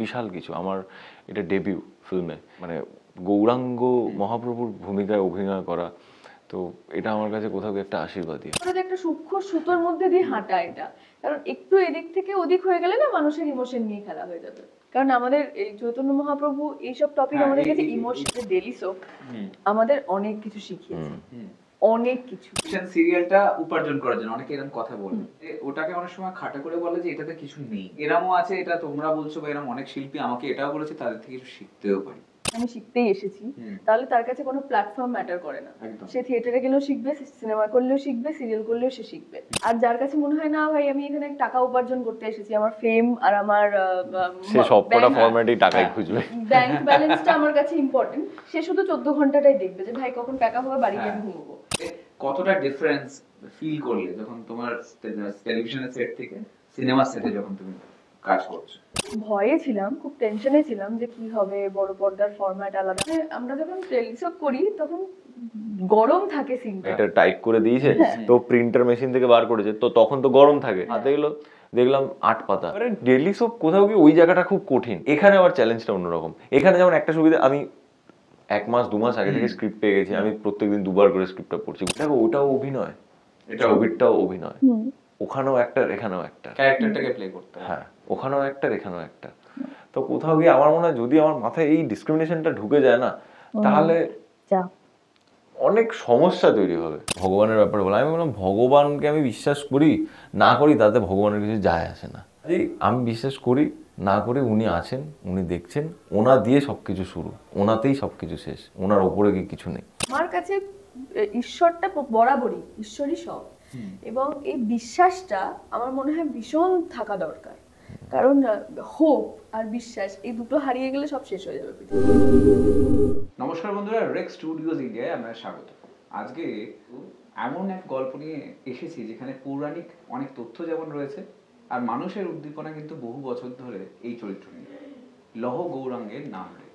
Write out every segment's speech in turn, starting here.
বিশাল কিছু। আমার এটা ডেবিউ ফিল্মে, মানে গৌরাঙ্গ মহাপ্রভুর ভূমিকায় অভিনয় করা, তো এটা আমার কাছে কোথাও একটা আশীর্বাদই। একটা সূক্ষ্ম সুতোর মধ্যে দিয়ে হাঁটা এটা, কারণ একটু এদিক থেকে ওদিক হয়ে গেলে না মানুষের ইমোশন নিয়ে খেলা হয়ে যাবে। কারণ আমাদের এই চৈতন্য মহাপ্রভু এইসব টপিক আমাদের কাছে ইমোশনাল ডেইলি সোপ আমাদের অনেক কিছু শিখিয়েছে, অনেক কিছু। সিরিয়ালটা উপার্জন করার জন্য অনেকে এরকম কথা বলে, ওটাকে অনেক সময় খাটা করে বলে যে এটাতে কিছু নেই, এরমও আছে, এটা তোমরা বলছো বা এরকম অনেক শিল্পী আমাকে এটাও বলেছে, তাদের থেকে কিছু শিখতেও পারি। আমি শিখতেই এসেছি, তাহলে তার কাছে কোনো প্ল্যাটফর্ম ম্যাটার করে না। সে থিয়েটারে গেলেও শিখবে, সিনেমা করলেও শিখবে, সিরিয়াল করলেও সে শিখবে। আর যার কাছে মনে হয় না ভাই আমি এখানে টাকা উপার্জন করতে এসেছি, আমার ফেম আর আমার সে সবকটা ফরম্যাটেই টাকাই খুঁজবে, ব্যাংক ব্যালেন্সটা আমার কাছে ইম্পর্টেন্ট, সে শুধু 14 ঘন্টাটাই দেখবে যে ভাই কখন টাকা হবে, বাড়ি গিয়ে ঘুমবো। কতটা ডিফারেন্স ফিল করলে যখন তোমার টেলিভিশনের সেট থেকে সিনেমা সেটে যখন তুমি কাজ করছো? ভয়ে ছিলাম, খুব টেনশনে ছিলাম যে কি হবে, বড় পর্দার ফরম্যাট আলাদা। আমরা যখন টেলিসব করি তখন গরম থাকে সিনটা, এটা টাইপ করে দিয়েছে তো প্রিন্টার মেশিন থেকে বার করেছে, তো তখন তো গরম থাকে, হাতে গেলো দেখলাম 8 পাতা। আরে ডেইলি সব কোথাও কি ওই জায়গাটা খুব কঠিন, এখানে আবার চ্যালেঞ্জটা অন্যরকম। এখানে যেমন একটা সুবিধা, আমি 1 মাস 2 মাস আগে থেকে স্ক্রিপ্ট পেয়ে গেছি, আমি প্রত্যেকদিন 2বার করে স্ক্রিপ্টটা পড়ছি। দেখো ওটাও অভিনয়, ছবিটাও অভিনয়, ওখানেও একটা এখানেও একটা, ক্যারেক্টারটাকে প্লে করতে, হ্যাঁ ওখানেও একটা এখানেও একটা। তো কোথাও গিয়ে আমার মনে হয় যদি আমার মাথায় এই ডিসক্রিমিনেশনটা ঢুকে যায় না, তাহলে অনেক সমস্যা তৈরি হবে। ভগবানের ব্যাপারে বলা, আমি বললাম ভগবানকে আমি বিশ্বাস করি না করি তাতে ভগবানের কিছু যায় আসে না। আমি বিশ্বাস করি না করি উনি আছেন, উনি দেখছেন, ওনা দিয়ে সবকিছু শুরু, ওনাতেই সবকিছু শেষ, ওনার ওপরে কি কিছু নেই। আমার কাছে ঈশ্বরটা বরাবরই ঈশ্বরই সব, এবং এই বিশ্বাসটা আমার মনে হয় ভীষণ থাকা দরকার। কারণ হোপ আর বিশ্বাস এই দুটো হারিয়ে গেলে সব শেষ হয়ে যাবে পৃথিবীতে। নমস্কার বন্ধুরা, রেক স্টুডিওজ ইন্ডিয়ায় আমরা স্বাগত। আজকে এমন এক গল্প নিয়ে এসেছি যেখানে পৌরাণিক অনেক তথ্য যেমন রয়েছে, আর মানুষের উদ্দীপনা কিন্তু বহু বছর ধরে এই চরিত্র নিয়ে। লহ গৌরাঙ্গের নাম রে,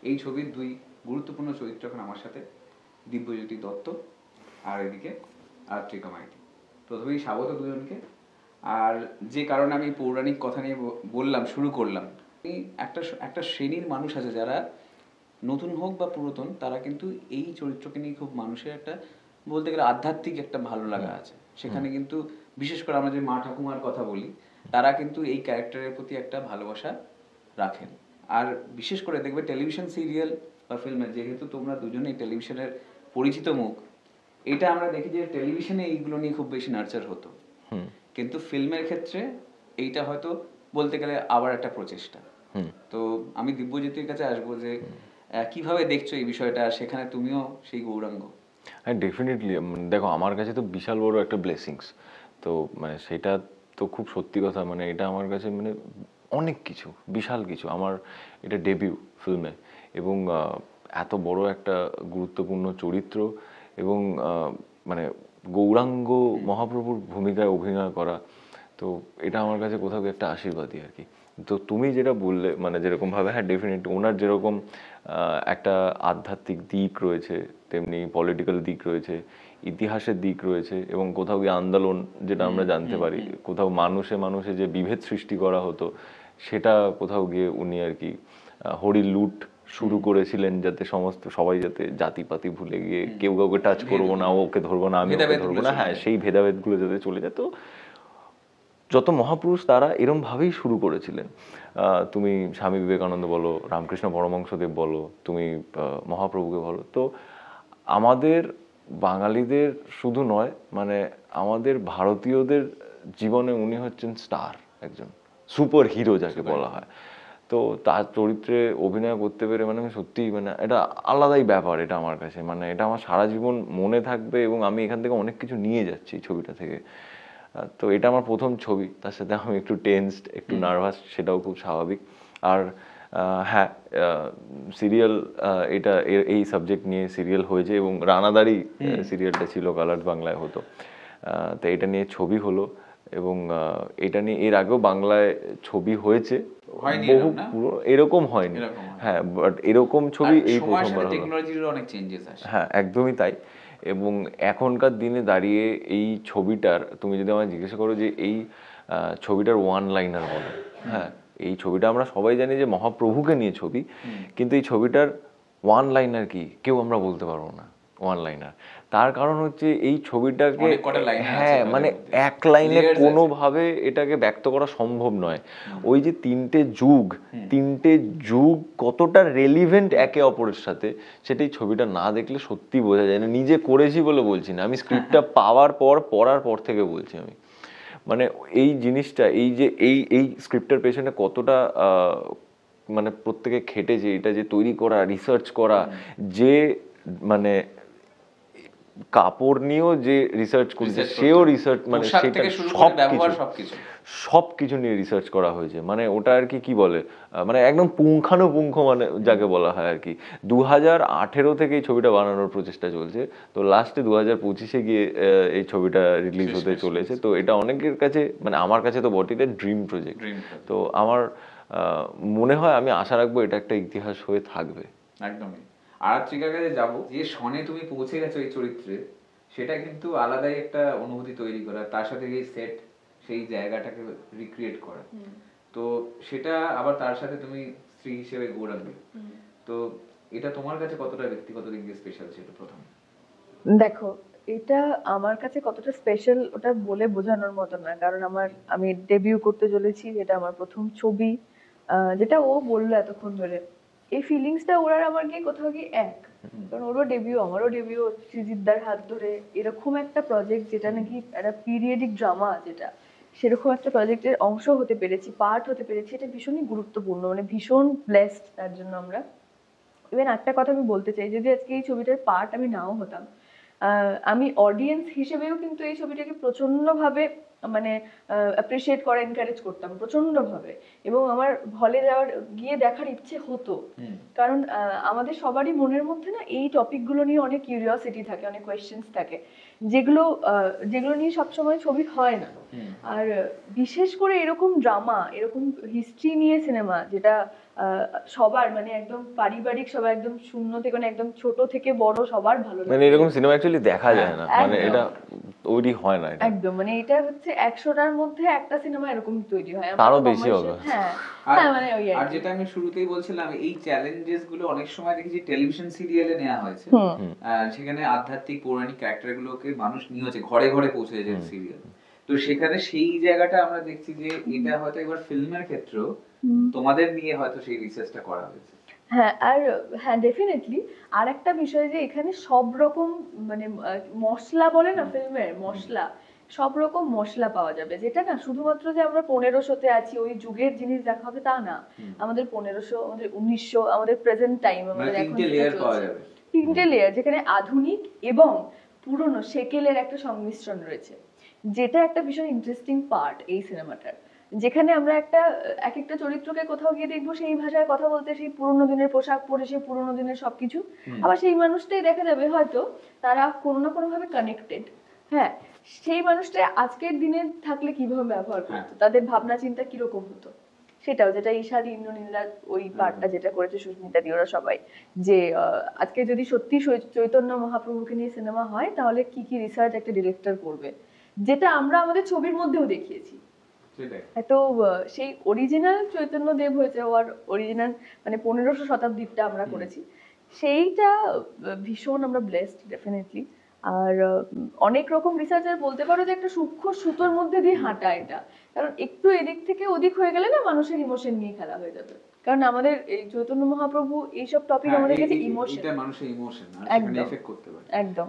এই ছবির দুই গুরুত্বপূর্ণ চরিত্র এখন আমার সাথে, দিব্যজ্যোতি দত্ত আর এদিকে আত্রিকা মাইতি। প্রথমেই স্বাগত দুজনকে। আর যে কারণে আমি পৌরাণিক কথা নিয়ে বললাম, শুরু করলাম, একটা শ্রেণীর মানুষ আছে যারা নতুন হোক বা পুরাতন, তারা কিন্তু এই চরিত্রকে নিয়ে খুব মানুষের একটা বলতে গেলে আধ্যাত্মিক একটা ভালো লাগা আছে। সেখানে কিন্তু বিশেষ করে আমরা যে মা ঠাকুমার কথা বলি, তারা কিন্তু এই ক্যারেক্টারের প্রতি একটা ভালোবাসা রাখেন। আর বিশেষ করে দেখবে টেলিভিশন সিরিয়াল বা ফিল্মে, যেহেতু তোমরা দুজনেই টেলিভিশনের পরিচিত মুখ, এটা আমরা দেখি যে টেলিভিশনে এইগুলো নিয়ে খুব বেশি নার্চার হতো, কিন্তু ফিল্মের ক্ষেত্রে এইটা হয়তো বলতে গেলে আবার একটা প্রচেষ্টা। তো আমি দিব্যজ্যোতির কাছে আসবো যে কিভাবে দেখছো এই বিষয়টা, সেখানে তুমিও সেই গৌরাঙ্গ। হ্যাঁ ডেফিনেটলি, দেখো আমার কাছে তো বিশাল বড় একটা ব্লেসিংস, তো মানে সেটা তো খুব সত্যি কথা, মানে এটা আমার কাছে মানে অনেক কিছু, বিশাল কিছু। আমার এটা ডেবিউ ফিল্মে, এবং এত বড় একটা গুরুত্বপূর্ণ চরিত্র, এবং মানে গৌরাঙ্গ মহাপ্রভুর ভূমিকায় অভিনয় করা, তো এটা আমার কাছে কোথাও একটা আশীর্বাদই আর কি। তো তুমি যেটা বললে, মানে যেরকমভাবে, হ্যাঁ ডেফিনেটলি ওনার যেরকম একটা আধ্যাত্মিক দিক রয়েছে, তেমনি পলিটিক্যাল দিক রয়েছে, ইতিহাসের দিক রয়েছে, এবং কোথাও গিয়ে আন্দোলন যেটা আমরা জানতে পারি, কোথাও মানুষে মানুষে যে বিভেদ সৃষ্টি করা হতো, সেটা কোথাও গিয়ে উনি আর কি হরি লুট শুরু করেছিলেন, যাতে সবাই যাতে জাতিপাতি ভুলে গিয়ে কেউ কাউকে টাচ করবো না, ওকে ধরবো না, আমি ওকে ধরবো না, হ্যাঁ সেই ভেদাভেদগুলো যাতে চলে যেত। যত মহাপুরুষ তারা এরমভাবেই শুরু করেছিলেন। তুমি স্বামী বিবেকানন্দ বলো, রামকৃষ্ণ পরমহংসদেব বলো, তুমি মহাপ্রভুকে বলো, তো আমাদের বাঙালিদের শুধু নয়, মানে আমাদের ভারতীয়দের জীবনে উনি হচ্ছেন স্টার, একজন সুপার হিরো যাকে বলা হয়। তো তার চরিত্রে অভিনয় করতে পেরে মানে আমি সত্যিই, মানে এটা আলাদাই ব্যাপার এটা আমার কাছে, মানে এটা আমার সারা জীবন মনে থাকবে, এবং আমি এখান থেকে অনেক কিছু নিয়ে যাচ্ছি ছবিটা থেকে। তো এটা আমার প্রথম ছবি, তার সাথে আমি একটু টেনসড, একটু নার্ভাস, সেটাও খুব স্বাভাবিক। আর হ্যাঁ, সিরিয়াল, এটা এই সাবজেক্ট নিয়ে সিরিয়াল হয়েছে, এবং রানাদারি সিরিয়ালটা ছিল, কালার্স বাংলায় হতো, তো এটা নিয়ে ছবি হলো, এবং এটা নিয়ে এর আগেও বাংলায় ছবি হয়েছে, বহু পুরো এরকম হয়নি, হ্যাঁ, বাট এরকম ছবি এই প্রথমবার হলো। হ্যাঁ একদমই তাই। এবং এখনকার দিনে দাঁড়িয়ে এই ছবিটার, তুমি যদি আমায় জিজ্ঞাসা করো যে এই ছবিটার ওয়ান লাইনার বলো, হ্যাঁ এই ছবিটা আমরা সবাই জানি যে মহাপ্রভুকে নিয়ে ছবি, কিন্তু এই ছবিটার ওয়ান লাইনার কি কেউ আমরা বলতে পারবো না। ওয়ান লাইনার তার কারণ হচ্ছে এই ছবিটাকে, হ্যাঁ মানে এক লাইনে কোনোভাবে এটাকে ব্যক্ত করা সম্ভব নয়। ওই যে তিনটে যুগ কতটা রেলিভেন্ট একে অপরের সাথে, সেটাই ছবিটা না দেখলে সত্যি বোঝা যায় না। নিজে করেছি বলে বলছি না, আমি স্ক্রিপ্টটা পড়ার পর থেকে বলছি আমি। মানে এই জিনিসটা, এই যে এই স্ক্রিপ্টের পেছনে কতটা মানে প্রত্যেকে খেটেছে, এটা যে তৈরি করা, রিসার্চ করা, যে মানে কাপড় নিয়েও যে রিসার্চ করছে সেও রিসার্চ, মানে সেটা সবকিছু নিয়ে রিসার্চ করা হয়েছে। মানে ওটা আর কি বলে, মানে একদম পুঙ্খানুপুঙ্খ, মানে যাকে বলা হয় আর কি। 2018 থেকে এই ছবিটা বানানোর প্রচেষ্টা চলছে, তো লাস্টে 2025-এ গিয়ে এই ছবিটা রিলিজ হতে চলেছে। তো এটা অনেকের কাছে, মানে আমার কাছে তো বটে, এটা ড্রিম প্রজেক্ট। তো আমার মনে হয়, আমি আশা রাখবো এটা একটা ইতিহাস হয়ে থাকবে। একদমই। আর ত্রিকার কাছে যাবো, যে শনে তুমি পৌঁছে গেছো এই চরিত্রে, সেটা কিন্তু আলাদাই একটা অনুভূতি তৈরি করা, তার সাথে এই সেট, সেই জায়গাটাকে রিক্রিয়েট করা, তো সেটা আবার তার সাথে তুমি স্ত্রী হিসেবে গৌরাবে, তো এটা তোমার কাছে কতটা ব্যক্তিগত দিক দিয়ে স্পেশাল ছিল প্রথম? দেখো, এটা আমার কাছে কতটা স্পেশাল ওটা বলে বোঝানোর মতো না, কারণ আমি ডেবিউ করতে চলেছি, এটা আমার প্রথম ছবি। যেটা ও বললো এতক্ষণ ধরে, এই ফিলিংসটা ওর আর আমার গিয়ে কোথাও গিয়ে এক, কারণ ওরও ডেবিউ, আমারও ডেবিউ, সৃজিতদার হাত ধরে এরকম একটা প্রজেক্ট, যেটা নাকি একটা পিরিয়ডিক ড্রামা, যেটা সেরকম একটা প্রজেক্টের অংশ হতে পেরেছি, পার্ট হতে পেরেছি, এটা ভীষণই গুরুত্বপূর্ণ, মানে ভীষণ ব্লেসড তার জন্য আমরা। ইভেন একটা কথা আমি বলতে চাই, যদি আজকে এই ছবিটার পার্ট আমি নাও হতাম, আমি অডিয়েন্স হিসেবেও কিন্তু এই ছবিটাকে প্রচন্ডভাবে মানে অ্যাপ্রিসিয়েট করা, এনকারেজ করতাম প্রচন্ডভাবে, এবং আমার হলে গিয়ে দেখার ইচ্ছে হতো, কারণ আমাদের সবারই মনের মধ্যে না এই টপিকগুলো নিয়ে অনেক কিউরিওসিটি থাকে, অনেক কোয়েশ্চেন্স থাকে, যেগুলো নিয়ে সবসময় ছবি হয় না। আর বিশেষ করে এরকম ড্রামা, এরকম হিস্ট্রি নিয়ে সিনেমা, যেটা সবার মানে একদম পারিবারিক, সবার একদম শূন্য থেকে, মানে একদম ছোট থেকে বড় সবার ভালো লাগে, মানে এরকম সিনেমা অ্যাকচুয়ালি দেখা যায় না, মানে এটা তৈরি হয় না একদম। মানে এটা হচ্ছে 100টার মধ্যে একটা সিনেমা এরকম তৈরি হয়, তারও বেশি হবে। হ্যাঁ, মানে ওই আর যেটা আমি শুরুতেই বলছিলাম, এই চ্যালেঞ্জেস গুলো অনেক সময় দেখি যে টেলিভিশন সিরিয়ালে নেওয়া হয়েছে, সেখানে আধ্যাত্মিক পৌরাণিক ক্যারেক্টার গুলোকে মানুষ নিয়ে হচ্ছে ঘরে ঘরে পৌঁছে যায় সিরিয়াল, তো সেখানে সেই জায়গাটা আমরা দেখছি যে এটা হয়তো এবার ফিল্মের ক্ষেত্রেও তোমাদের নিয়ে হয়তো সেই রিসার্চটা করা হয়েছে। হ্যাঁ, আর হ্যাঁ ডেফিনেটলি। আর একটা বিষয় যে এখানে সব রকম মানে মশলা বলে না, ফিল্মের মশলা, সব রকম মশলা পাওয়া যাবে, যেটা না শুধুমাত্র যে আমরা 1500-তে আছি ওই যুগের জিনিস দেখা হবে তা না, আমাদের 1500, আমাদের 1900, আমাদের প্রেজেন্ট টাইম, আমাদের এখন তিনটে লেয়ার, যেখানে আধুনিক এবং পুরনো সেকেলের একটা সংমিশ্রণ রয়েছে, যেটা একটা ভীষণ ইন্টারেস্টিং পার্ট এই সিনেমাটার, যেখানে আমরা এক একটা চরিত্রকে কোথাও গিয়ে দেখবো সেই ভাষায় কথা বলতে, সেই পুরোনো দিনের পোশাক পরে, সেই পুরোনো দিনের সবকিছু, আবার সেই মানুষটাই দেখা যাবে হয়তো তারা কোনো না কোনো ভাবে কানেক্টেড। হ্যাঁ, সেই মানুষটা আজকের দিনে থাকলে কিভাবে ব্যবহার করতো, তাদের ভাবনা চিন্তা কিরকম হতো, সেটাও, যেটা ঈশাদি, ইন্দ্রনীলা ওই পার্টটা যেটা করেছে, সুস্মিতা দি, ওরা সবাই, যে আজকে যদি সত্যি চৈতন্য মহাপ্রভুকে নিয়ে সিনেমা হয়, তাহলে কি কি রিসার্চ একটা ডিরেক্টর করবে, যেটা আমরা আমাদের ছবির মধ্যেও দেখিয়েছি। তো সেই অরিজিনাল চৈতন্য দেব হয়েছে, ওর অরিজিনাল মানে 1500 শতাব্দীটা আমরা করেছি, সেইটা ভীষণ আমরা ব্লেসড ডেফিনেটলি। আর অনেক রকম রিসার্চার বলতে পারো যে একটা সূক্ষ্ম সুতোর মধ্যে দিয়ে হাঁটা এটা, কারণ একটু এদিক থেকে ওদিক হয়ে গেলে না মানুষের ইমোশন নিয়ে খেলা হয়ে যাবে, কারণ আমাদের এই চৈতন্য মহাপ্রভু এইসব টপিক আমাদের কাছে ইমোশন, এটা মানুষের ইমোশন আর সেখানে এফেক্ট করতে পারে একদম।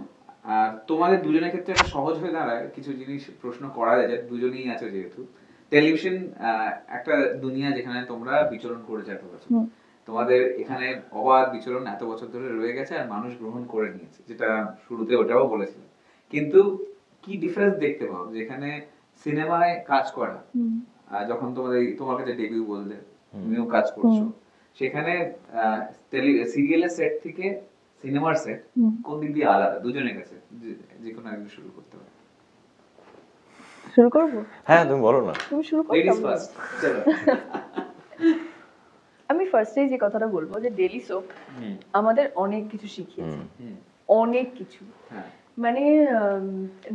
আর তোমাদের দুজনের ক্ষেত্রে একটা সহজ হয়ে দাঁড়ায় কিছু জিনিস প্রশ্ন করা যায়, যে দুজনেই আছো যেহেতু, টেলিভিশন একটা দুনিয়া যেখানে তোমরা বিচরণ করেছো এত বছর, তোমাদের এখানে অবাধ বিচরণ এত বছর ধরে রয়ে গেছে আর মানুষ গ্রহণ করে নিয়েছে, যেটা শুরুতে ওটাও বলেছিলাম, কিন্তু কি ডিফারেন্স দেখতে পাও যেখানে সিনেমায় কাজ করা, যখন তোমার কাছে ডেবিউ বললে, তুমিও কাজ করছো, সেখানে সিরিয়ালের সেট থেকে সিনেমার সেট কোন দিক দিয়ে আলাদা দুজনের কাছে? যে কোনো একজন শুরু করতে পারে। শুরু করব? হ্যাঁ, তুমি বলো না। তুমি শুরু করো। লেডিস ফার্স্ট, চলো। আমি ফার্স্টেই যে কথাটা বলবো, যে ডেইলি সোপ আমাদের অনেক কিছু শিখিয়েছে, অনেক কিছু। মানে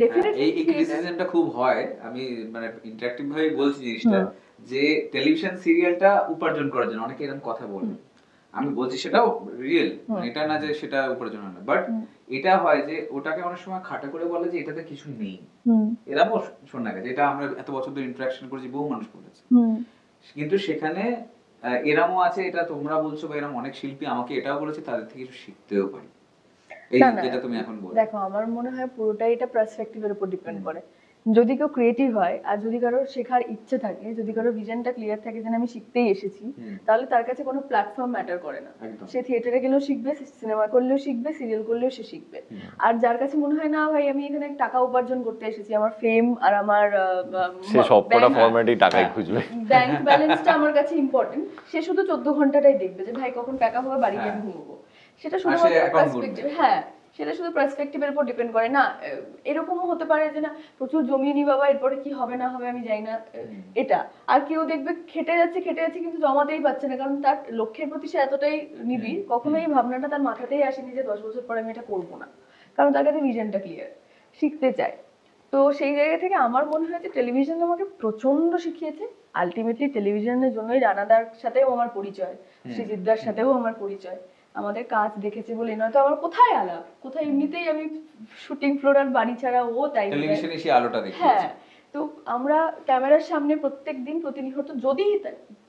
ডেফিনেটলি এই ক্রিটিসিজমটা খুব হয়, আমি মানে ইন্টারঅ্যাক্টিভ ভাবে বলছি জিনিসটা, যে টেলিভিশন সিরিয়ালটা উপার্জন করার জন্য, অনেকে এরকম কথা বলে, আমি বলছি সেটাও রিয়েল, এটা না যে সেটা উপার্জন হয় না, বাট এটা হয় যে ওটাকে অনেক সময় খাটা করে বলে যে এটাতে কিছু নেই, এরকমও শোনা গেছে। এটা আমরা এত বছর ধরে ইন্টারাকশন করেছি, বহু মানুষ বলেছে, কিন্তু সেখানে এরমও আছে, এটা তোমরা বলছো বা এরকম অনেক শিল্পী আমাকে এটাও বলেছে, তাদের থেকে কিছু শিখতেও পারি। এই যেটা তুমি এখন বলো, দেখো আমার মনে হয় পুরোটাই এটা পার্সপেক্টিভের উপর ডিপেন্ড করে। যদি কেউ ক্রিয়েটিভ হয় আর যদি কারোর শেখার ইচ্ছে থাকে, যদি কারোর ভিশনটা ক্লিয়ার থাকে যে আমি শিখতেই এসেছি, তাহলে তার কাছে কোনো প্ল্যাটফর্ম ম্যাটার করে না। সে থিয়েটারে গেলেও শিখবে, সিনেমা করলেও শিখবে, সিরিয়াল করলেও সে শিখবে। আর যার কাছে মনে হয় না ভাই আমি এখানে টাকা উপার্জন করতে এসেছি, আমার ফেম আর আমার সে সবকটা ফরম্যাটেই টাকাই খুঁজবে, ব্যাংক ব্যালেন্সটা আমার কাছে ইম্পর্টেন্ট, সে শুধু 14 ঘন্টাটাই দেখবে যে ভাই কখন টাকা হবে, বাড়ি গিয়ে আমি ঘুমবো। সেটা শুধুমাত্র পার্সপেক্টিভ। হ্যাঁ, সেটা শুধু পার্সপেক্টিভের উপর ডিপেন্ড করে না। এরকমও হতে পারে যে না প্রচুর জমিয়ে নি বাবা, এরপরে কি হবে না হবে আমি জানি না, এটা। আর কেউ দেখবে খেটে যাচ্ছে কিন্তু জমাতেই পারছে না, কারণ তার লক্ষ্যের প্রতি সে এতটাই নিবিড়, কখনোই এই ভাবনাটা তার মাথাতেই আসেনি যে 10 বছর পরে আমি এটা করবো না, কারণ তার কাছে ভিশনটা ক্লিয়ার, শিখতে চায়। তো সেই জায়গা থেকে আমার মনে হয় যে টেলিভিশন আমাকে প্রচন্ড শিখিয়েছে। আলটিমেটলি টেলিভিশনের জন্যই রানাদার সাথেও আমার পরিচয়, সৃজিতদার সাথেও আমার পরিচয়। আমাদের কাজ দেখেছে বলে নয়তো আমার কোথায় আলাপ, কোথায় এমনিতেই আমি শুটিং ফ্লোর আর বাড়ি ছাড়া ও তাই টেলিভিশনে সেই আলোটা দেখি। হ্যাঁ, তো আমরা ক্যামেরার সামনে প্রত্যেকদিন প্রতিনিয়ত, যদি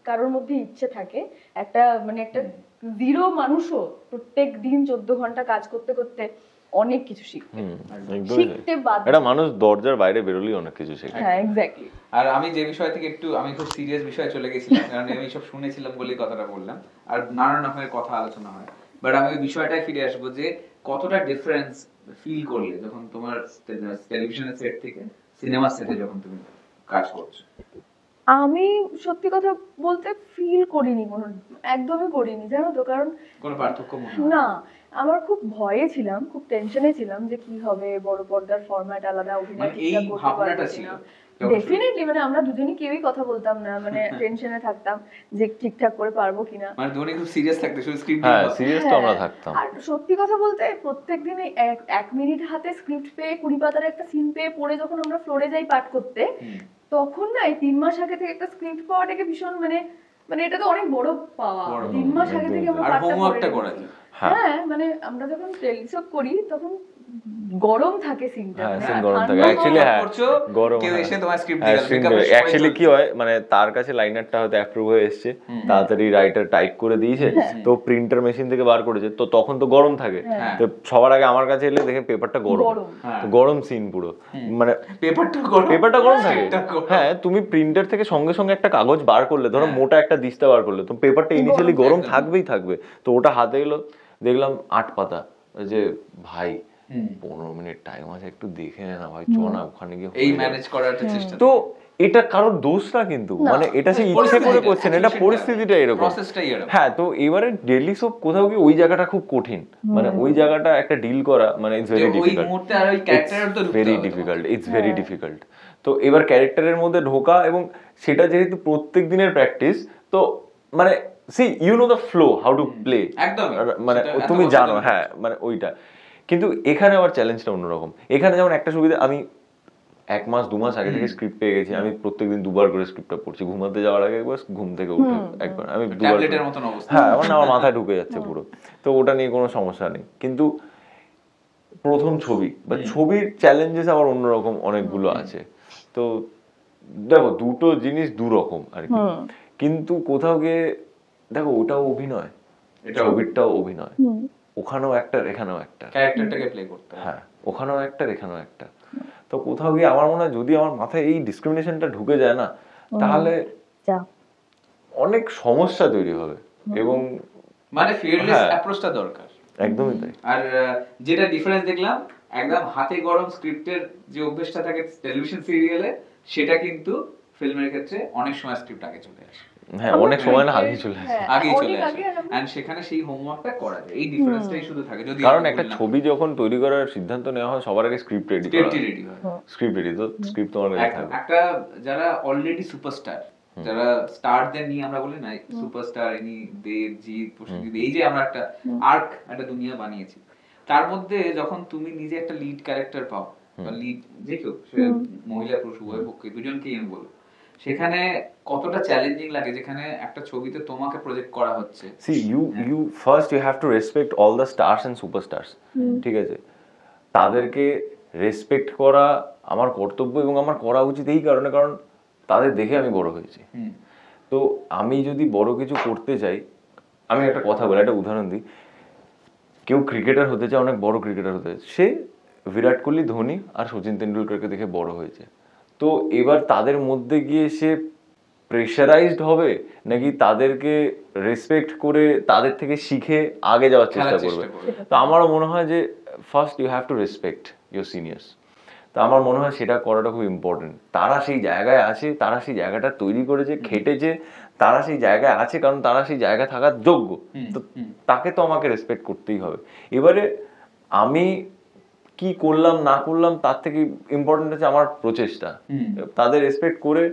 কারোর মধ্যে ইচ্ছে থাকে, একটা একটা জিরো মানুষও প্রত্যেক দিন 14 ঘন্টা কাজ করতে করতে অনেক কিছু শিখতে বাধ্য। এটা মানুষ দরজার বাইরে বেরোলেই অনেক কিছু শেখে। হ্যাঁ, এক্স্যাক্টলি। আর আমি যে বিষয় থেকে আমি খুব সিরিয়াস বিষয়ে চলে গেছিলাম, কারণ আমি সব শুনেছিলাম বলেই কথাটা বললাম, আর নানান রকমের কথা আলোচনা হয়, বাট আমি ওই বিষয়টাই ফিরে আসবো যে কতটা ডিফারেন্স ফিল করলে যখন তোমার টেলিভিশনের সেট থেকে সিনেমার সেটে যখন তুমি কাজ করছো। আমি সত্যি কথা বলতে ফিল করিনি, একদমই করিনি, জানো তো, কারণ কোনো পার্থক্য মনে হয় না। আমার খুব ভয়ে ছিলাম, খুব টেনশনে ছিলাম যে কি হবে, বড় পর্দার ফরম্যাট আলাদা, অভিনয় ঠিকঠাক করতে পারবো কিনা। ডেফিনেটলি আমরা দুজনেই কেউই কথা বলতাম না, টেনশনে থাকতাম যে ঠিকঠাক করে পারবো কিনা। ধোনি খুব সিরিয়াস থাকতে, শুধু স্ক্রিপ্ট হ্যাঁ, সিরিয়াস তো আমরা থাকতাম। আর সত্যি কথা বলতে প্রত্যেকদিন 1 মিনিট হাতে স্ক্রিপ্ট পেয়ে 20 পাতার একটা সিন পেয়ে পড়ে যখন আমরা ফ্লোরে যাই পাঠ করতে, তখন না এই 3 মাস আগে থেকে একটা স্ক্রিপ্ট পাওয়াটাকে ভীষণ এটা তো অনেক বড় পাওয়া। 3 মাস আগে থেকে আমরা পাঠটা করে নিই। হ্যাঁ, আমরা যখন টেলিসব করি তখন গরম থাকে সিনটা, সিন গরম থাকে অ্যাকচুয়ালি। হ্যাঁ, গরম। কেউ এসে তোমার স্ক্রিপ্ট দিল, অ্যাকচুয়ালি কি হয় তার কাছে লাইনারটা হয়তো অ্যাপ্রুভ হয়ে এসেছে, তাড়াতাড়ি রাইটার টাইপ করে দিয়েছে, তো প্রিন্টার মেশিন থেকে বার করেছে, তো তখন তো গরম থাকে, তো সবার আগে আমার কাছে এলে দেখে পেপারটা গরম, তো গরম সিন পুরো, পেপারটা গরম থাকে। হ্যাঁ, তুমি প্রিন্টার থেকে সঙ্গে সঙ্গে একটা কাগজ বার করলে, ধরো মোটা একটা দিস্তা বার করলে, তো পেপারটা ইনিশিয়ালি গরম থাকবেই থাকবে। তো ওটা হাতে এলো, দেখলাম 8 পাতা, যে ভাই 15 মিনিট টাইম আছে, একটু দেখে না ভাই, চ না ওখানে গিয়ে এই ম্যানেজ করার চেষ্টা। তো এটা কারোর দোষ না, কিন্তু এটা সে ইচ্ছে করে করছেন, এটা পরিস্থিতিটা এরকম। হ্যাঁ, তো এবারে ডেইলি সোপ কোথাও কি ওই জায়গাটা খুব কঠিন, ওই জায়গাটা একটা ডিল করা it's very difficult, it's very difficult. তো এবার ক্যারেক্টারের মধ্যে ঢোকা, এবং সেটা যেহেতু প্রত্যেক দিনের প্র্যাকটিস, তো see you know the flow, how to play, তুমি জানো। হ্যাঁ, ওইটা। কিন্তু এখানে আবার চ্যালেঞ্জটা অন্যরকম। এখানে যেমন একটা সুবিধা, আমি 1 মাস 2 মাস আগে থেকে স্ক্রিপ্ট পেয়ে গেছি, আমি প্রত্যেকদিন 2 বার করে স্ক্রিপ্টটা পড়ছি, ঘুমাতে যাওয়ার আগে একবার, ঘুম থেকে উঠে একবার, আমি 2 বার। হ্যাঁ, আমার মাথায় ঢুকে যাচ্ছে পুরো, তো ওটা নিয়ে কোনো সমস্যা নেই। কিন্তু প্রথম ছবি বা ছবির চ্যালেঞ্জেস আবার অন্যরকম অনেকগুলো আছে। তো দেখো, দুটো জিনিস দুরকম আর কি, কিন্তু কোথাও গিয়ে দেখো ওটাও অভিনয়, ছবিটাও অভিনয়, ওখানেও একটা এখানেও একটা, ক্যারেক্টারটাকে প্লে করতে। হ্যাঁ, ওখানেও একটা এখানেও একটা। তো কোথাও গিয়ে আমার মনে হয় যদি আমার মাথায় এই ডিসক্রিমিনেশনটা ঢুকে যায় না, তাহলে অনেক সমস্যা তৈরি হবে, এবং ফিয়ারলেস অ্যাপ্রোচটা দরকার। একদমই তাই। আর যেটা ডিফারেন্স দেখলাম, একদম হাতে গরম স্ক্রিপ্টের যে অভ্যেসটা থাকে টেলিভিশন সিরিয়ালে, সেটা কিন্তু ফিল্মের ক্ষেত্রে অনেক সময় স্ক্রিপ্ট আগে চলে আসে। হ্যাঁ, অনেক সময় না আগেই চলে আসে, এন্ড সেখানে সেই হোমওয়ার্কটা করা যায়। এই ডিফারেন্সটাই শুধু থাকে। যদি কারণ একটা ছবি যখন তৈরি করার সিদ্ধান্ত নেওয়া হয়, সবার আগে স্ক্রিপ্ট রেডি হয়, স্ক্রিপ্ট রেডি, তো স্ক্রিপ্ট তোমার কাছে থাকে। একটা যারা অলরেডি সুপারস্টার, যারা স্টারদের নিয়ে আমরা বলি না সুপারস্টার, ইনি দেবজিৎ, প্রসেনজিৎ, এই যে আমরা একটা আর্ক, একটা দুনিয়া বানিয়েছি, তার মধ্যে যখন তুমি নিজে একটা লিড ক্যারেক্টার পাও, বা লিড যে কেউ, মহিলা পুরুষ উভয় পক্ষে দুজনকেই আমি বলবো, সেখানে কতটা চ্যালেঞ্জিং লাগে যেখানে একটা ছবিতে তোমাকে প্রজেক্ট করা হচ্ছে? See, you first you have to respect all the stars and superstars. ঠিক আছে, তাদেরকে রেসপেক্ট করা আমার কর্তব্য এবং আমার করা উচিত এই কারণে, কারণ তাদের দেখে আমি বড় হয়েছি। তো আমি যদি বড় কিছু করতে চাই, আমি একটা কথা বলি, একটা উদাহরণ দিই, কেউ ক্রিকেটার হতে চায়, অনেক বড় ক্রিকেটার হতে চায়, সে বিরাট কোহলি, ধোনি আর সচিন তেন্ডুলকারকে দেখে বড় হয়েছে। তো এবার তাদের মধ্যে গিয়ে সে প্রেশারাইজড হবে নাকি তাদেরকে রেসপেক্ট করে তাদের থেকে শিখে আগে যাওয়ার চেষ্টা করবে? তো আমারও মনে হয় যে first you have to respect your seniors. তো আমার মনে হয় সেটা করাটা খুব ইম্পর্টেন্ট। তারা সেই জায়গায় আছে, তারা সেই জায়গাটা তৈরি করেছে, খেটেছে, তারা সেই জায়গায় আছে কারণ তারা সেই জায়গায় থাকার যোগ্য। তো তাকে তো আমাকে রেসপেক্ট করতেই হবে। এবারে আমি কি করলাম না করলাম তার থেকে ইম্পর্টেন্ট হচ্ছে আমার প্রচেষ্টা। তাদের রেসপেক্ট করে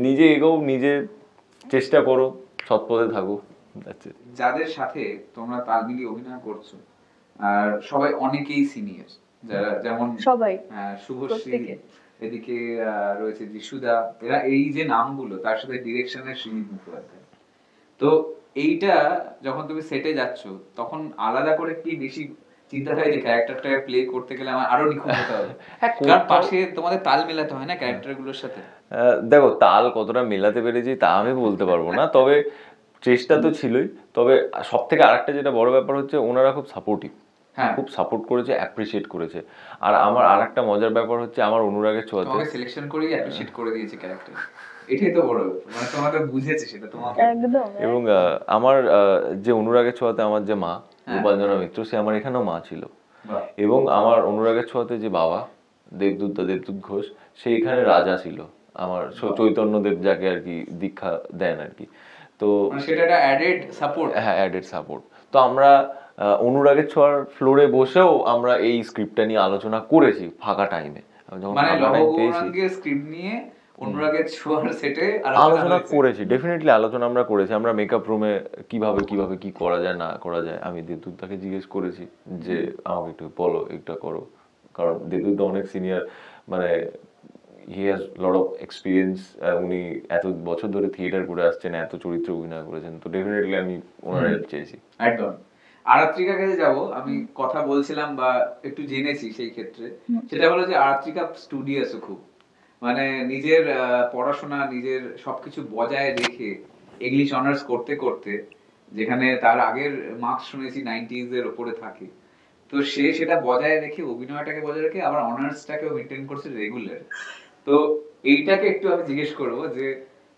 নিজে এগোও, নিজে চেষ্টা করো, সৎ পথে থাকো। যাদের সাথে তোমরা তাল মিলিয়ে অভিনয় করছো আর সবাই অনেকেই সিনিয়র, যারা যেমন সবাই শুভশ্রী, এদিকে রয়েছে যিশুদা, এরা এই যে নামগুলো, তার সাথে ডিরেকশনের শ্রীজিৎ মুখোপাধ্যায়। তো এইটা যখন তুমি সেটে যাচ্ছ তখন আলাদা করে কি বেশি চিন্তা থাকে যে ক্যারেক্টারটা প্লে করতে গেলে আমার আরো নিখুঁত হতে হবে? কারণ পাশে তোমাদের তাল মেলাতে হয় না ক্যারেক্টারগুলোর সাথে। দেখো, তাল কতটা মেলাতে পেরেছি তা আমি বলতে পারবো না, তবে চেষ্টা তো ছিলই। তবে সব থেকে আরেকটা যেটা বড় ব্যাপার হচ্ছে, ওনারা খুব সাপোর্টিভ, খুব সাপোর্ট করেছে, অ্যাপ্রিসিয়েট করেছে। আর আমার আরেকটা মজার ব্যাপার হচ্ছে, আমার অনুরাগের ছোঁয়াতে তোমাকে সিলেকশন করেই অ্যাপ্রিসিয়েট করে দিয়েছে ক্যারেক্টার, এটাই তো বড় ব্যাপার, মানে তোমাকে বুঝেছে সেটা তোমাকে। একদম। এবং আমার যে অনুরাগের ছোঁয়াতে আমার যে মা গোপালজনা মিত্র, সে আমার এখানেও মা ছিল। এবং আমার অনুরাগের ছোঁয়াতে যে বাবা দেবদূত ঘোষ, সে এখানে রাজা ছিল, আমার চৈতন্যদেব যাকে আর কি দীক্ষা দেন আর কি। তো সেটা একটা অ্যাডেড সাপোর্ট। হ্যাঁ, অ্যাডেড সাপোর্ট। তো আমরা অনুরাগের ছোঁয়ার ফ্লোরে বসেও আমরা এই স্ক্রিপ্টটা নিয়ে আলোচনা করেছি ফাঁকা টাইমে, যখন মানে ফাঁকা টাইম পেয়েছি স্ক্রিপ্ট নিয়ে অনুরাগের ছোঁয়ার সেটে আলোচনা করেছি, ডেফিনেটলি আলোচনা আমরা করেছি। আমরা মেকআপ রুমে কিভাবে কি করা যায় না করা যায়, আমি দেবদূতকে জিজ্ঞেস করেছি যে আমাকে একটু বলো, এটা করো, কারণ দেবদূত অনেক সিনিয়র, মানে he has lot of experience, উনি এত বছর ধরে থিয়েটার করে আসছেন, এত চরিত্র অভিনয় করেছেন, তো ডেফিনেটলি আমি ওনার হেল্প চেয়েছি। একদম। আরাত্রিকার কাছে যাব, আমি কথা বলছিলাম বা একটু জেনেছি সেই ক্ষেত্রে, সেটা হলো যে আরাত্রিকা স্টুডিয়াসও খুব, মানে নিজের পড়াশোনা, নিজের সবকিছু বজায় রেখে ইংলিশ অনার্স করতে করতে, যেখানে তার আগের মার্কস শুনেছি 90s এর উপরে থাকে, তো সে সেটা বজায় রেখে, অভিনয়টাকে বজায় রেখে আবার অনার্সটাকেও মেইনটেইন করছে রেগুলার। তো এইটাকে একটু আমি জিজ্ঞেস করব যে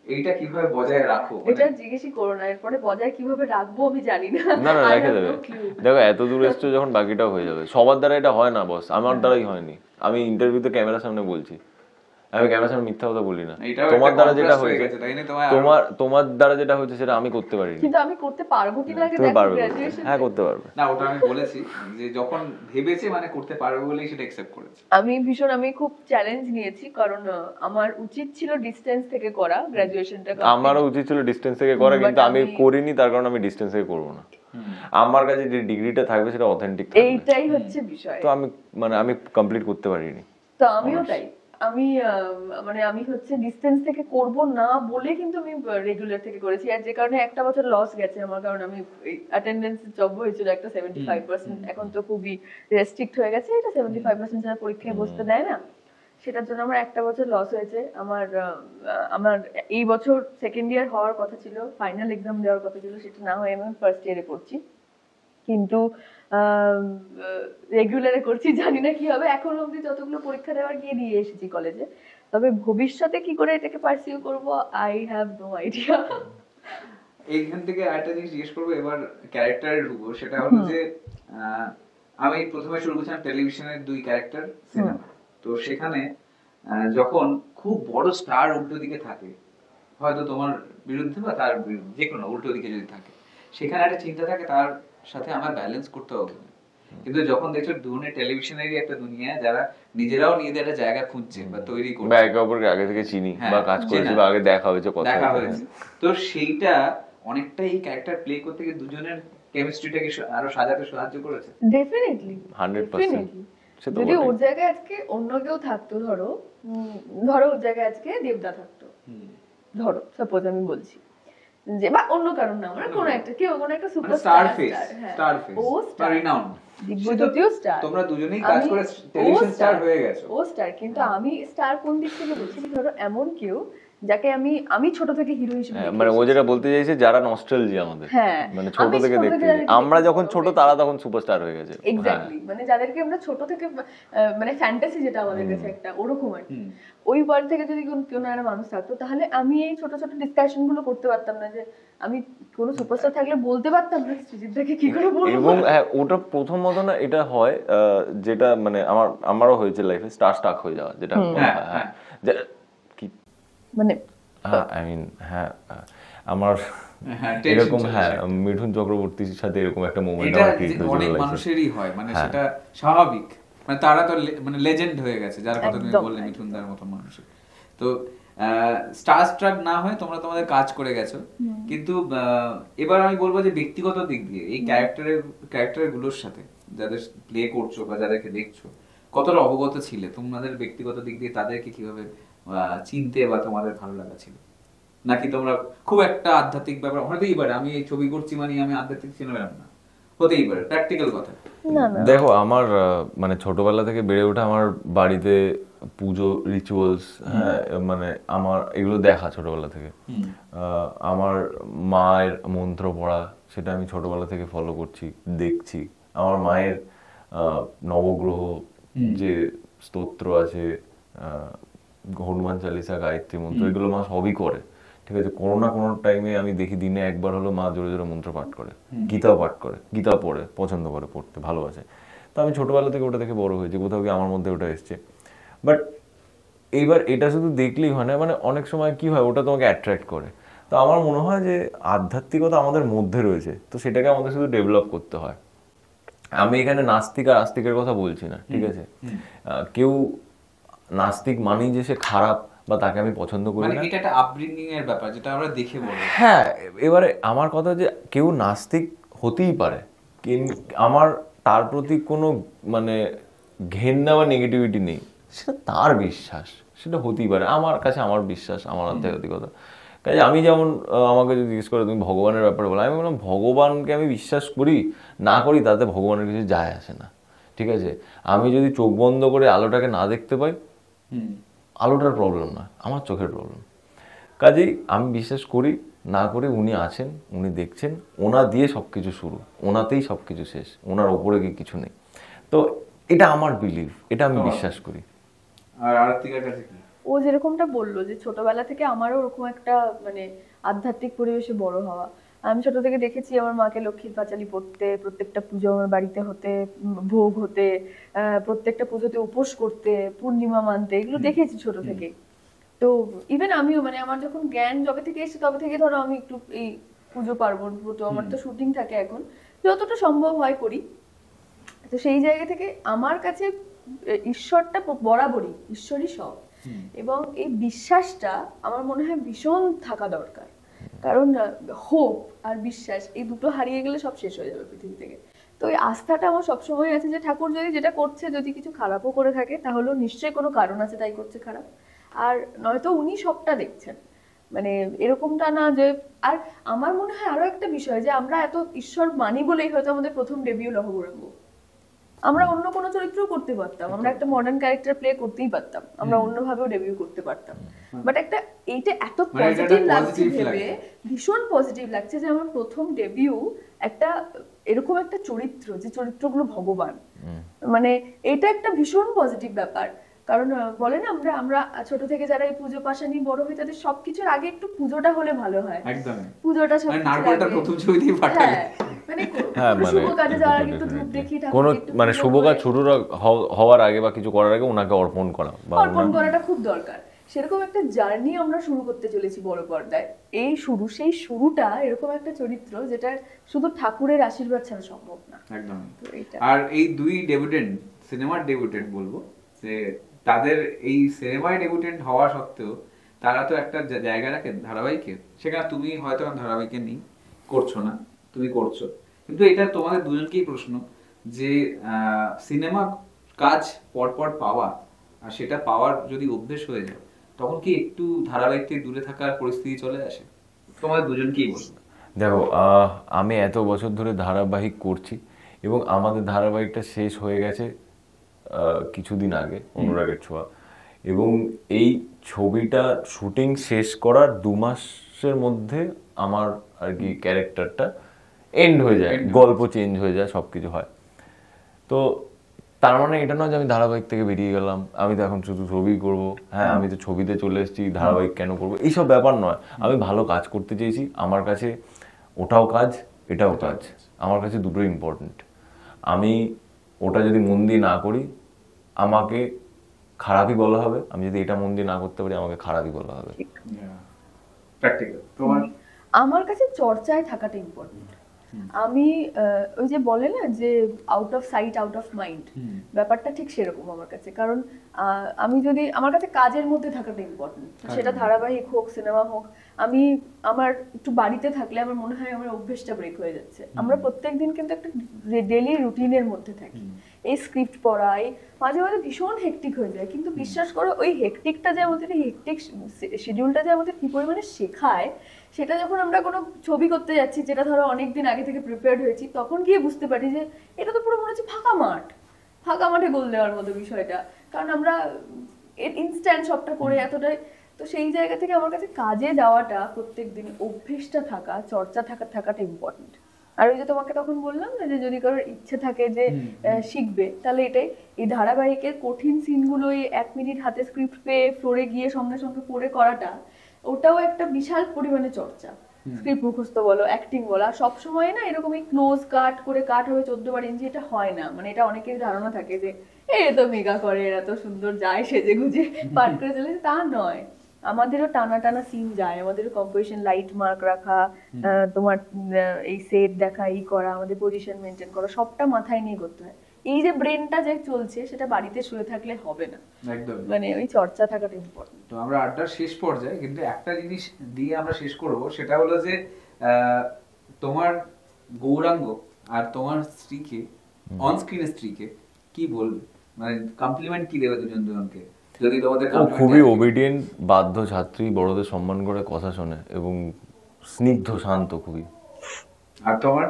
এইটা কিভাবে বজায় রাখো? এটা জিজ্ঞেসই করো না, এরপরে বজায় কিভাবে রাখবো আমি জানি না। না না, রেখে দেবে। দেখো, এত দূর এসছো যখন বাকিটাও হয়ে যাবে। সবার দ্বারা এটা হয় না বস, আমার দ্বারাই হয়নি। আমি ইন্টারভিউতে ক্যামেরার সামনে বলছি, আমি ক্যামেরার সামনে মিথ্যা কথা বলি না। তোমার দ্বারা যেটা হয়েছে, তোমার দ্বারা যেটা হয়েছে সেটা আমি করতে পারিনি, কিন্তু আমি করতে পারবো কিনা আগে তুমি দেখো। পারবে, গ্র্যাজুয়েশন হ্যাঁ করতে পারবে। না, ওটা আমি বলেছি যে যখন ভেবেছে মানে করতে পারবে বলেই সেটা অ্যাকসেপ্ট করেছে। আমি খুব চ্যালেঞ্জ নিয়েছি, কারণ আমার উচিত ছিল ডিসটেন্স থেকে করা গ্র্যাজুয়েশনটা। আমারও উচিত ছিল ডিসটেন্স থেকে করা, কিন্তু আমি করিনি, তার কারণ আমি ডিসটেন্স থেকে করবো না। আমার কাছে যে ডিগ্রিটা থাকবে সেটা অথেন্টিক থাকবে, এইটাই হচ্ছে বিষয়। তো আমি কমপ্লিট করতে পারিনি। তো আমিও তাই, আমি হচ্ছে ডিসটেন্স থেকে করব না বলে কিন্তু আমি রেগুলার থেকে করেছি, আর যে কারণে একটা বছর লস গেছে আমার, কারণ আমি অ্যাটেন্ডেন্স জব হয়েছিল একটা 75%, এখন তো খুবই রেস্ট্রিক্ট হয়ে গেছে, এটা 75% যারা পরীক্ষায় বসতে দেয় না, সেটার জন্য আমার একটা বছর লস হয়েছে। আমার এই বছর সেকেন্ড ইয়ার হওয়ার কথা ছিল, ফাইনাল এক্সাম দেওয়ার কথা ছিল, সেটা না হয়ে আমি ফার্স্ট ইয়ারে পড়ছি, কিন্তু রেগুলারে করছি, জানি না কি হবে। এখন অবধি যতগুলো পরীক্ষা দেওয়ার গিয়ে দিয়ে এসেছি কলেজে, তবে ভবিষ্যতে কি করে এটাকে পারসিউ করব আই হ্যাভ নো আইডিয়া। এইখান থেকে আরেকটা জিনিস জিজ্ঞেস করবো, এবার ক্যারেক্টারে ঢুকবো, সেটা হলো যে আমি প্রথমে শুরু করছিলাম টেলিভিশনের 2 ক্যারেক্টার সিনেমা, তো সেখানে যখন খুব বড় স্টার উল্টো দিকে থাকে, হয়তো তোমার বিরুদ্ধে বা তার বিরুদ্ধে, যে কোনো উল্টো দিকে যদি থাকে, সেখানে একটা চিন্তা থাকে তার সাথে আমার ব্যালেন্স করতে হবে। কিন্তু যখন দেখছো দুনে টেলিভিশনেরই একটা দুনিয়া, যারা নিজেরাও নিজেদের একটা জায়গা খুঁজছে বা তৈরি করছে, বা একে অপরকে আগে থেকে চিনি বা কাজ করেছি বা আগে দেখা হয়েছে, কথা হয়েছে, তো সেইটা অনেকটা এই ক্যারেক্টার প্লে করতে গিয়ে দুজনের কেমিস্ট্রিটাকে আরো সাজাতে সাহায্য করেছে। ডেফিনেটলি 100%। যদি ওর জায়গায় আজকে অন্য কেউ থাকতো, ধরো ওর জায়গায় আজকে দেবদা থাকতো, ধরো সাপোজ আমি বলছি যে বা অন্য কারণ না, আমরা কোনো একটা মানে superstar star face, star face, ও স্টার, রিনাউন্ড, দিগ্বিজয়ীও স্টার, তোমরা দুজনেই কাজ করে টেলিভিশন স্টার হয়ে গেছো। ও স্টার, কিন্তু আমি স্টার কোন দিক থেকে বলছি, ধরো এমন কেউ যাকে আমি ছোট থেকে হিরো হিসেবে দেখে মানে ও এসেছি। যেটা বলতে চাইছে যারা নস্টালজি আমাদের, হ্যাঁ, মানে ছোট আমি থেকে ছোট দেখতে থেকে যাদেরকে আমরা দেখে যখন বড় ছোট হয়েছি। তারা তখন সুপারস্টার হয়ে গেছে। এক্স্যাক্টলি, মানে যাদেরকে আমরা ছোট থেকে মানে ফ্যান্টাসি যেটা আমাদের কাছে একটা ওরকম আর কি, হুম। ওই ওয়ার্ল্ড থেকে যদি কোনো একটা মানুষ থাকতো, তাহলে আমি এই ছোট ছোট ডিসকাশন গুলো করতে পারতাম না, যে আমি কোনো সুপারস্টার থাকলে বলতে পারতাম না সৃজিতদাকে কি করে বলবো। এবং ওটা প্রথমত না এটা হয় যেটা মানে আমারও হয়েছে লাইফে স্টাক হয়ে যাওয়া, যেটা হ্যাঁ, হ্যাঁ। কি মানে আই মিন হ্যাঁ আমার হ্যাঁ, tension এরকম চলে হ্যাঁ আসে। মিঠুন চক্রবর্তীর সাথে এরকম একটা মোমেন্ট এটা আমার ক্রিয়েট যে হয়েছিল অনেক লাইফে। মানুষেরই হয়, মানে হ্যাঁ। সেটা স্বাভাবিক, মানে তারা তো মানে লেজেন্ড হয়ে গেছে, যার কথা তুমি একদম, বললে একদম। মিঠুনদার মতো মানুষের। তো স্টার স্ট্রাক না হয় তোমরা তোমাদের কাজ করে গেছো, কিন্তু এবার আমি বলবো যে ব্যক্তিগত দিক দিয়ে এই ক্যারেক্টার গুলোর সাথে যাদের প্লে করছো বা যাদেরকে দেখছো, কতটা অবগত ছিলে তোমাদের ব্যক্তিগত দিক দিয়ে, তাদেরকে কিভাবে চিনতে বা তোমাদের ভালো লাগা ছিল, নাকি তোমরা খুব একটা আধ্যাত্মিক ব্যাপার, হতেই পারে আমি এই ছবি করছি মানে আমি আধ্যাত্মিক চিনলাম না, হতেই পারে, প্র্যাকটিক্যাল কথা। না না, দেখো আমার মানে ছোটবেলা থেকে বেড়ে ওঠা, আমার বাড়িতে পুজো রিচুয়ালস, হ্যাঁ মানে আমার এগুলো দেখা ছোটবেলা থেকে। আমার মায়ের মন্ত্র পড়া, সেটা আমি ছোটবেলা থেকে ফলো করছি, দেখছি। আমার মায়ের নবগ্রহ যে স্তোত্র আছে, হনুমান চালিসা, গায়ত্রী মন্ত্র, এগুলো মা সবই করে, ঠিক আছে। কোনো না কোনো টাইমে আমি দেখি দিনে একবার হলো মা জোরে জোরে মন্ত্র পাঠ করে, গীতাও পাঠ করে, গীতা পড়ে, পছন্দ করে পড়তে, ভালোবাসে। তো আমি ছোটবেলা থেকে ওটা থেকে বড় হয়েছি, কোথাও গিয়ে আমার মধ্যে ওটা এসছে। বাট এইবার এটা শুধু দেখলেই হয় না, মানে অনেক সময় কি হয়, ওটা তোমাকে অ্যাট্রাক্ট করে। তো আমার মনে হয় যে আধ্যাত্মিকতা আমাদের মধ্যে রয়েছে, তো সেটাকে আমাদের শুধু ডেভেলপ করতে হয়। আমি এখানে নাস্তিক আর আস্তিকের কথা বলছি না, ঠিক আছে। কেউ নাস্তিক মানেই যে সে খারাপ বা তাকে আমি পছন্দ করি মানে না, এটা একটা আপব্রিঙ্গিং এর ব্যাপার, যেটা আমরা দেখে বলবো। হ্যাঁ। এবারে আমার কথা যে কেউ নাস্তিক হতেই পারে, আমার তার প্রতি কোনো মানে ঘেন্না বা নেগেটিভিটি নেই, সেটা তার বিশ্বাস, সেটা হতেই পারে। আমার কাছে আমার বিশ্বাস, আমার আধ্যাত্মিকতা। কাজে আমি যেমন আমাকে যদি জিজ্ঞেস করো তুমি ভগবানের ব্যাপারে বলো, আমি বললাম ভগবানকে আমি বিশ্বাস করি না করি তাতে ভগবানের কিছু যায় আসে না, ঠিক আছে। আমি যদি চোখ বন্ধ করে আলোটাকে না দেখতে পাই, আলোটার প্রবলেম না, আমার চোখের প্রবলেম। কাজেই আমি বিশ্বাস করি না করি উনি আছেন, উনি দেখছেন, ওনা দিয়ে সব কিছু শুরু, ওনাতেই সব কিছু শেষ, ওনার ওপরে গিয়ে কিছু নেই। তো এটা আমার বিলিভ, এটা আমি বিশ্বাস করি। আর আরতিকার কাছে কি? ও যেরকমটা বললো যে ছোটবেলা থেকে আমারও ওরকম একটা মানে আধ্যাত্মিক পরিবেশে বড় হওয়া। আমি ছোট থেকে দেখেছি আমার মাকে লক্ষ্মীর পাঁচালি পড়তে, প্রত্যেকটা পুজো আমার বাড়িতে হতে, ভোগ হতে, প্রত্যেকটা পুজোতে উপোস করতে, পূর্ণিমা মানতে, এগুলো দেখেছি ছোট থেকে। তো ইভেন আমিও মানে আমার যখন জ্ঞান যবে থেকে এসেছে তবে থেকে ধরো আমি একটু এই পুজো পার্বণ, তো আমার তো শুটিং থাকে এখন, যতটা সম্ভব হয় করি। তো সেই জায়গা থেকে আমার কাছে ঈশ্বরটা বরাবরই ঈশ্বরই সব, এবং এই বিশ্বাসটা আমার মনে হয় ভীষণ থাকা দরকার। কারণ হোপ আর বিশ্বাস এই দুটো হারিয়ে গেলে সব শেষ হয়ে যাবে পৃথিবী থেকে। তো এই আস্থাটা আমার সবসময় আছে যে ঠাকুর যদি যেটা করছে, যদি কিছু খারাপও করে থাকে তাহলেও নিশ্চয়ই কোনো কারণ আছে তাই করছে খারাপ, আর নয়তো উনি সবটা দেখছেন। মানে এরকমটা না যে, আর আমার মনে হয় আরো একটা বিষয় যে আমরা এত ঈশ্বর মানি বলেই হয়তো আমাদের প্রথম ডেবিউ লহগৌরঙ্গ। আমরা অন্য কোনো চরিত্র করতে পারতাম, আমরা একটা মডার্ন ক্যারেক্টার প্লে করতেই পারতাম, আমরা অন্যভাবেও ডেবিউ করতে পারতাম। বাট একটা এইটা এত মানে এটা পজিটিভ একটা লাগছে positive ভেবে, লাগে। ভীষণ পজিটিভ লাগছে যে আমার প্রথম ডেবিউ একটা এরকম একটা চরিত্র, যে চরিত্রগুলো ভগবান, মানে এটা একটা ভীষণ পজিটিভ ব্যাপার। কারণ বলে না আমরা আমরা ছোট থেকে যারা এই পুজো পাশা নিয়ে বড় হই, তাদের সবকিছুর আগে একটু পুজোটা হলে ভালো হয়। একদম পুজোটা সব মানে নারকেলটা প্রথম ছবিতেই ফাটালে। মানে হ্যাঁ কোনো মানে শুভ কাজে যাওয়ার আগে একটু ধূপ দেখি, কোনো ঠাকুরকে একটু মানে পুজো শুভ করে। কাজ শুরু হওয়ার আগে বা কিছু করার আগে ওনাকে অর্পণ করা বা অর্পণ করাটা খুব দরকার। সেরকম একটা জার্নি আমরা শুরু করতে চলেছি বড় পর্দায়। এই সেই শুরুটা এরকম একটা চরিত্র যেটা শুধু ঠাকুরের আশীর্বাদ ছাড়া সম্ভব না। একদম। তো এইটা। আর এই দুই ডেবিউটেন্ট, সিনেমার ডেবিউটেন্ট বলবো, যে তাদের এই সিনেমায় ডেবিউটেন্ট হওয়া সত্ত্বেও তারা তো একটা জায়গা রাখে ধারাবাহিকে, সেখানে তুমি হয়তো ধারাবাহিকে নেই, করছো না, তুমি করছো, কিন্তু এটা তোমাদের দুজনকেই প্রশ্ন যে সিনেমা কাজ পরপর পাওয়া, আর সেটা পাওয়ার যদি অভ্যেস হয়ে যায়, তখন কি একটু ধারাবাহিক থেকে দূরে থাকার পরিস্থিতি চলে আসে? তোমাদের দুজনকেই বলবো। দেখো আমি এত বছর ধরে ধারাবাহিক করছি এবং আমাদের ধারাবাহিকটা শেষ হয়ে গেছে কিছুদিন আগে, অনুরাগের ছোঁয়া, এবং এই ছবিটা শুটিং শেষ করার 2 মাসের মধ্যে আমার আর কি ক্যারেক্টারটা এন্ড হয়ে যায়, গল্প চেঞ্জ হয়ে যায়, সব কিছু হয়। তো তার মানে এটা নয় যে আমি ধারাবাহিক থেকে বেরিয়ে গেলাম, আমি তো এখন শুধু ছবি করব, হ্যাঁ আমি তো ছবিতে চলে এসেছি, ধারাবাহিক কেন করব, এইসব ব্যাপার নয়। আমি ভালো কাজ করতে চেয়েছি, আমার কাছে ওটাও কাজ এটাও কাজ, আমার কাছে দুটোই ইম্পর্টেন্ট। আমি ওটা যদি মন দিয়ে না করি আমাকে খারাপই বলা হবে, আমি যদি এটা মন দিয়ে না করতে পারি আমাকে খারাপই বলা হবে। প্র্যাকটিক্যাল। তোমার? আমার কাছে চর্চায় থাকাটা ইম্পর্টেন্ট। আমি ওই যে বলে না যে out of sight out of mind, ব্যাপারটা ঠিক সেরকম আমার কাছে। কারণ আমি যদি, আমার কাছে কাজের মধ্যে থাকাটা ইম্পর্টেন্ট, সেটা ধারাবাহিক হোক সিনেমা হোক। আমি আমার একটু বাড়িতে থাকলে আমার মনে হয় আমার অভ্যেসটা ব্রেক হয়ে যাচ্ছে। আমরা প্রত্যেকদিন কিন্তু একটা ডেলি রুটিনের মধ্যে থাকি, এই স্ক্রিপ্ট পড়াই মাঝে মাঝে ভীষণ হেক্টিক হয়ে যায়। কিন্তু বিশ্বাস করো ওই হেক্টিকটা যে আমাদের, এই হেক্টিক শিডিউলটা যে আমাদের কি পরিমাণে শেখায়, সেটা যখন আমরা কোনো ছবি করতে যাচ্ছি যেটা ধরো অনেকদিন আগে থেকে প্রিপেয়ার্ড হয়েছি, তখন গিয়ে বুঝতে পারি যে এটা তো পুরো মনে হচ্ছে ফাঁকা মাঠ, ফাঁকা মাঠে গোল দেওয়ার মতো বিষয়টা। কারণ আমরা ইনস্ট্যান্ট সবটা করে এতটাই, তো সেই জায়গা থেকে আমার কাছে কাজে যাওয়াটা, প্রত্যেকদিন অভ্যেসটা থাকা, চর্চা থাকাটা ইম্পর্টেন্ট। আর ওই যে তোমাকে তখন বললাম না যে যদি কারোর ইচ্ছে থাকে যে শিখবে, তাহলে এটাই, এই ধারাবাহিকের কঠিন সিনগুলো, এই 1 মিনিট হাতে স্ক্রিপ্ট পেয়ে ফ্লোরে গিয়ে সঙ্গে সঙ্গে পড়ে করাটা, ওটাও একটা বিশাল পরিমাণে চর্চা। স্ক্রিপ্ট মুখস্থ বলো, অ্যাক্টিং বলো। আর সবসময় না এরকম এই ক্লোজ কাট করে কাট হবে 14 ইঞ্চি, এটা হয় না। মানে এটা অনেকের ধারণা থাকে যে এ তো মেগা করে, এরা তো সুন্দর যায় সেজে গুজে পাঠ করে চলে, তা নয়। আমাদেরও টানা টানা সিন যায়, আমাদেরও কম্পোজিশন, লাইট মার্ক রাখা, তোমার এই সেট দেখা, এই করা, আমাদের পজিশন মেনটেন করা, সবটা মাথায় নিয়ে করতে হয়। এই যে ব্রেনটা যে চলছে, সেটা বাড়িতে শুয়ে থাকলে হবে না। একদম, মানে ওই চর্চা থাকাটা ইম্পর্টেন্ট। তো আমরা আড্ডার শেষ পর্যায়ে কিন্তু একটা জিনিস দিয়ে আমরা শেষ করব, সেটা হলো যে তোমার গৌরাঙ্গ আর তোমার স্ত্রীকে, অন স্ক্রিনের স্ত্রীকে কি বলবে, মানে কমপ্লিমেন্ট কি দেবে দুজন দুজনকে? যদি তোমাদের ও খুবই ওবিডিয়েন্ট, বাধ্য ছাত্রী, বড়দের সম্মান করে কথা শোনে এবং স্নিগ্ধ, শান্ত খুবই। আর তোমার?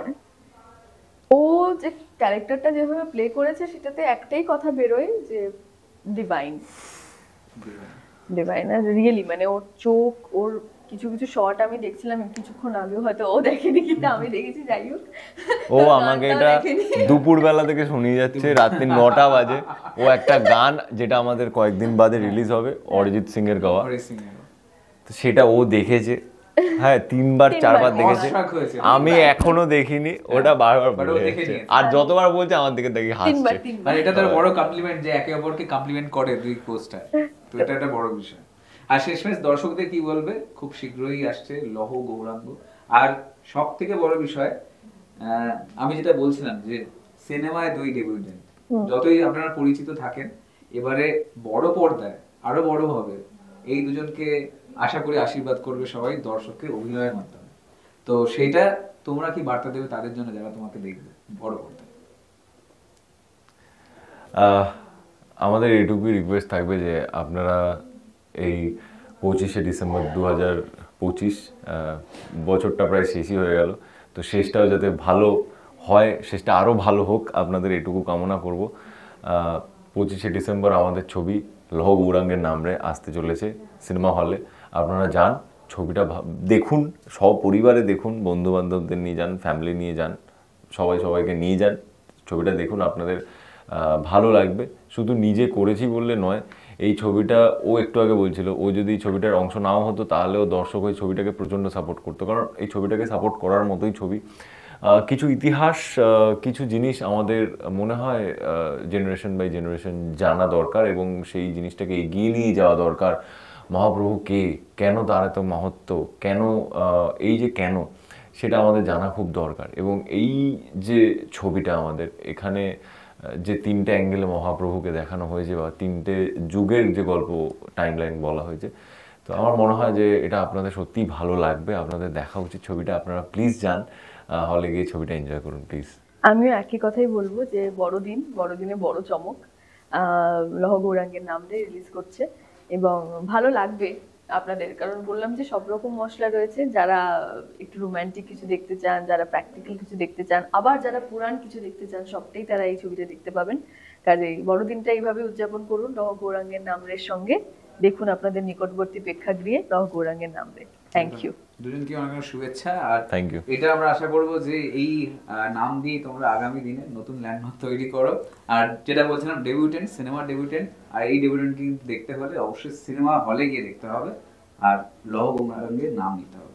ও যে ক্যারেক্টারটা যেভাবে প্লে করেছে, সেটাতে একটাই কথা বেরোয় যে ডিভাইন, ডিভাইন। আর রিয়েলি মানে ওর চোখ, ওর কিছু কিছু শট আমি দেখছিলাম কিছুক্ষণ আগেও, হয়তো ও দেখেনি কিন্তু আমি দেখেছি, যাই হোক। ও আমাকে এটা দুপুর বেলা থেকে শুনিয়ে যাচ্ছে, রাত্রি 9টা বাজে। ও একটা গান যেটা আমাদের কয়েকদিন বাদে রিলিজ হবে, অরিজিৎ সিং এর গাওয়া, তো সেটা ও দেখেছে, হ্যাঁ 3বার 4বার দেখেছে, আমি এখনো দেখিনি। ওটা বারবার বলে যাচ্ছে, আর যতবার বলছে আমার দিকে দেখি হাসছে। আর এটা তো বড় কমপ্লিমেন্ট যে একে অপরকে কমপ্লিমেন্ট করে দুই পোস্টার, তো এটা একটা বড় বিষয়। আর শেষমেশ দর্শকদের কি বলবে? খুব শীঘ্রই আসছে লহ গৌরাঙ্গ। আর সব থেকে বড় বিষয়, আমি যেটা বলছিলাম যে সিনেমায় 2 ডেবিউটেন্ট, যতই আপনারা পরিচিত থাকেন, এবারে বড় পর্দায় আরো বড় হবে, এই দুজনকে আশা করি আশীর্বাদ করবে সবাই দর্শককে অভিনয়ের মাধ্যমে। তো সেইটা তোমরা কি বার্তা দেবে তাদের জন্য যারা তোমাকে দেখবে বড় পর্দায়? আমাদের এইটুকুই রিকোয়েস্ট থাকবে যে আপনারা এই 25শে ডিসেম্বর 2025, বছরটা প্রায় শেষই হয়ে গেল, তো শেষটাও যাতে ভালো হয়, শেষটা আরও ভালো হোক, আপনাদের এটুকু কামনা করব। 25শে ডিসেম্বর আমাদের ছবি লহ গৌরাঙ্গের নামে আসতে চলেছে সিনেমা হলে। আপনারা যান, ছবিটা দেখুন, সপরিবারে দেখুন, বন্ধুবান্ধবদের নিয়ে যান, ফ্যামিলি নিয়ে যান, সবাইকে নিয়ে যান, ছবিটা দেখুন, আপনাদের ভালো লাগবে। শুধু নিজে করেছি বললে নয়, এই ছবিটা, ও একটু আগে বলছিল, ও যদি ছবিটার অংশ নাও হতো তাহলেও দর্শক ওই ছবিটাকে প্রচণ্ড সাপোর্ট করতো, কারণ এই ছবিটাকে সাপোর্ট করার মতোই ছবি। কিছু ইতিহাস, কিছু জিনিস আমাদের মনে হয় জেনারেশন বাই জেনারেশন জানা দরকার এবং সেই জিনিসটাকে এগিয়ে নিয়ে যাওয়া দরকার। মহাপ্রভু কে, কেন তার এত মাহাত্ম্য, কেন এই যে কেন, সেটা আমাদের জানা খুব দরকার। এবং এই যে ছবিটা আমাদের এখানে যে 3টে অ্যাঙ্গেলে মহাপ্রভুকে দেখানো হয়েছে, বা 3টে যুগের যে গল্প টাইমলাইন বলা হয়েছে, তো আমার মনে হয় যে এটা আপনাদের সত্যিই ভালো লাগবে, আপনাদের দেখা উচিত ছবিটা। আপনারা প্লিজ যান, হলে গিয়ে ছবিটা এনজয় করুন প্লিজ। আমিও একই কথাই বলবো যে বড়দিনে বড় চমক, লহ গৌরাঙ্গের নাম দিয়ে রিলিজ করছে। এবং ভালো লাগবে আপনাদের, কারণ বললাম যে সব রকম মশলা রয়েছে। যারা একটু রোমান্টিক কিছু দেখতে চান, যারা প্র্যাকটিক্যাল কিছু দেখতে চান, আবার যারা পুরাণ কিছু দেখতে চান, সবটাই তারা এই ছবিটা দেখতে পাবেন। কাজেই বড়দিনটা এইভাবে উদযাপন করুন লৌহ গৌরাঙ্গের নামের সঙ্গে। দেখুন আপনাদের নিকটবর্তী প্রেক্ষাগৃহে লৌহ গৌরাঙ্গের নামে। Thank you. দুজনকে অনেক অনেক শুভেচ্ছা। আর Thank you. এটা আমরা আশা করব যে এই নাম দিয়ে তোমরা আগামী দিনে নতুন ল্যান্ডমার্ক তৈরি করো। আর যেটা বলছিলাম ডেবিউটেন্ট, সিনেমা ডেবিউটেন্ট, আর এই ডেবিউটেন্ট কিন্তু দেখতে হলে অবশ্যই সিনেমা হলে গিয়ে দেখতে হবে আর লৌহ গৌরাঙ্গের নাম নিতে হবে।